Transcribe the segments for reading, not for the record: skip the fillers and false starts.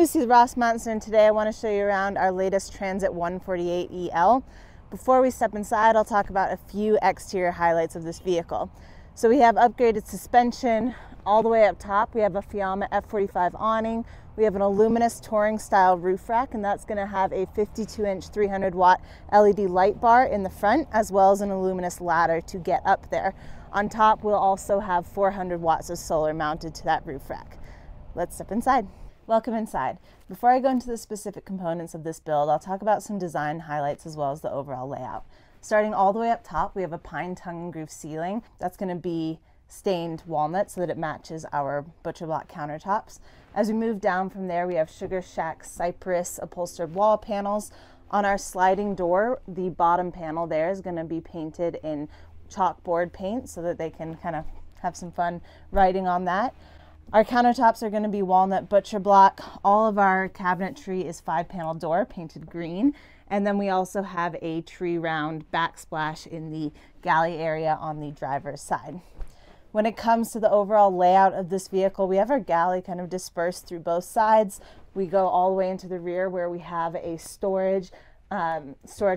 Lucy with Rossmönster, and today I want to show you around our latest Transit 148 EL. Before we step inside, I'll talk about a few exterior highlights of this vehicle. So we have upgraded suspension all the way up top. We have a Fiamma F45 awning. We have an Aluminess Touring style roof rack, and that's going to have a 52-inch 300-watt LED light bar in the front, as well as an Aluminess ladder to get up there. On top, we'll also have 400 watts of solar mounted to that roof rack. Let's step inside. Welcome inside. Before I go into the specific components of this build, I'll talk about some design highlights as well as the overall layout. Starting all the way up top, we have a pine tongue and groove ceiling. That's going to be stained walnut so that it matches our butcher block countertops. As we move down from there, we have SugarShack Cypress upholstered wall panels. On our sliding door, the bottom panel there is going to be painted in chalkboard paint so that they can kind of have some fun writing on that. Our countertops are going to be walnut butcher block. All of our cabinetry is 5-panel door painted green. And then we also have a tree round backsplash in the galley area on the driver's side. When it comes to the overall layout of this vehicle, we have our galley kind of dispersed through both sides. We go all the way into the rear where we have a storage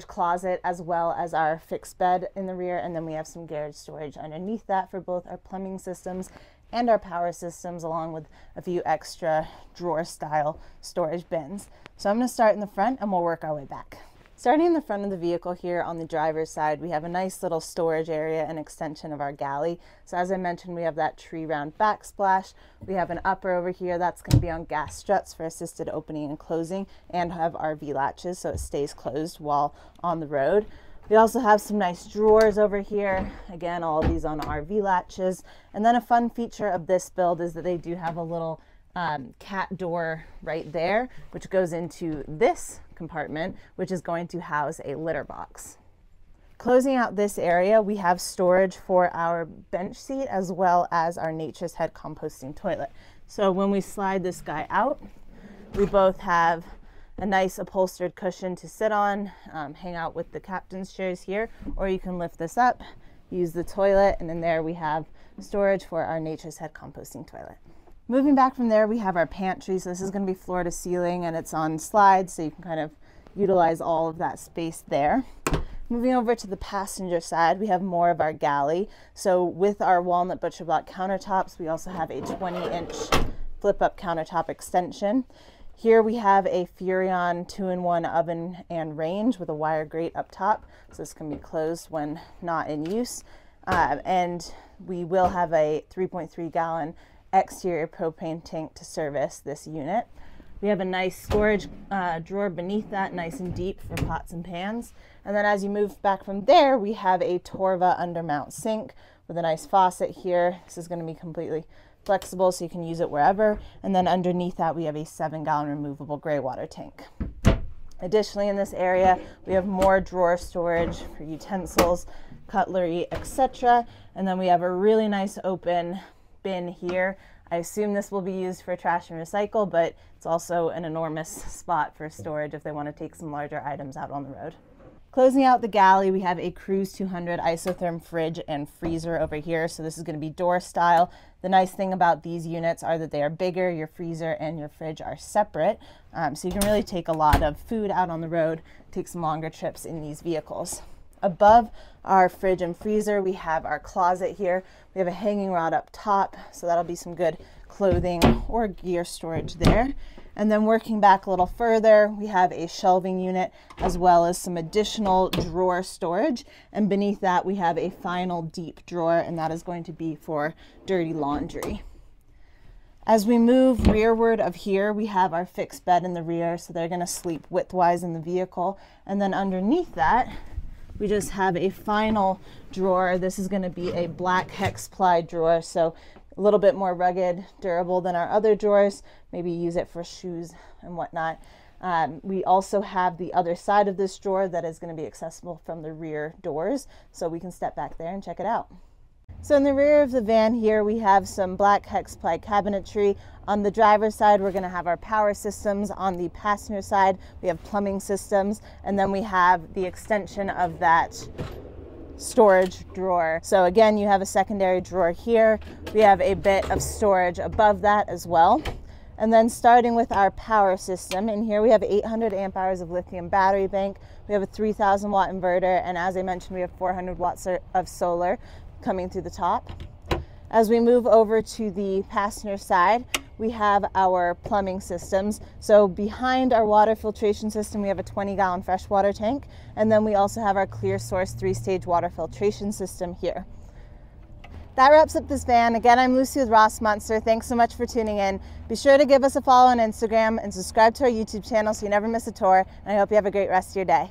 closet as well as our fixed bed in the rear, and then we have some garage storage underneath that for both our plumbing systems and our power systems, along with a few extra drawer style storage bins. So I'm going to start in the front and we'll work our way back. Starting in the front of the vehicle here on the driver's side, we have a nice little storage area and extension of our galley. So as I mentioned, we have that tree round backsplash. We have an upper over here that's going to be on gas struts for assisted opening and closing, and have RV latches so it stays closed while on the road. We also have some nice drawers over here. Again, all of these on RV latches. And then a fun feature of this build is that they do have a little cat door right there, which goes into this compartment, which is going to house a litter box. Closing out this area, we have storage for our bench seat as well as our Nature's Head composting toilet. So when we slide this guy out, we both have a nice upholstered cushion to sit on, hang out with the captain's chairs here, or you can lift this up, use the toilet, and in there we have storage for our Nature's Head composting toilet. Moving back from there, we have our pantry. So this is going to be floor to ceiling and it's on slides, so you can kind of utilize all of that space there. Moving over to the passenger side, we have more of our galley. So with our walnut butcher block countertops, we also have a 20-inch flip-up countertop extension. Here we have a Furrion 2-in-1 oven and range with a wire grate up top. So this can be closed when not in use. And we will have a 3.3-gallon exterior propane tank to service this unit. We have a nice storage drawer beneath that, nice and deep for pots and pans. And then as you move back from there, we have a Torva undermount sink with a nice faucet here. This is going to be completely flexible so you can use it wherever. And then underneath that, we have a 7-gallon removable gray water tank. Additionally, in this area, we have more drawer storage for utensils, cutlery, etc. And then we have a really nice open bin here. I assume this will be used for trash and recycle, but it's also an enormous spot for storage if they want to take some larger items out on the road. Closing out the galley, we have a Cruise 200 isotherm fridge and freezer over here. So this is going to be door style. The nice thing about these units are that they are bigger. Your freezer and your fridge are separate. So you can really take a lot of food out on the road, take some longer trips in these vehicles. Above our fridge and freezer, we have our closet here. We have a hanging rod up top, so that'll be some good clothing or gear storage there. And then working back a little further, we have a shelving unit as well as some additional drawer storage. And beneath that, we have a final deep drawer, and that is going to be for dirty laundry. As we move rearward of here, we have our fixed bed in the rear, so they're going to sleep widthwise in the vehicle. And then underneath that, we just have a final drawer. This is going to be a black hex ply drawer, so a little bit more rugged, durable than our other drawers. Maybe use it for shoes and whatnot. We also have the other side of this drawer that is going to be accessible from the rear doors, so we can step back there and check it out. So in the rear of the van here, we have some black hex ply cabinetry. On the driver's side, we're going to have our power systems. On the passenger side, we have plumbing systems, and then we have the extension of that storage drawer. So again, you have a secondary drawer here. We have a bit of storage above that as well. And then starting with our power system, in here we have 800 amp hours of lithium battery bank, we have a 3000 watt inverter, and as I mentioned, we have 400 watts of solar coming through the top. As we move over to the passenger side, we have our plumbing systems. So behind our water filtration system, we have a 20-gallon freshwater tank, and then we also have our clear source 3-stage water filtration system here. That wraps up this van. Again, I'm Lucy with Rossmönster. Thanks so much for tuning in. Be sure to give us a follow on Instagram and subscribe to our YouTube channel so you never miss a tour. And I hope you have a great rest of your day.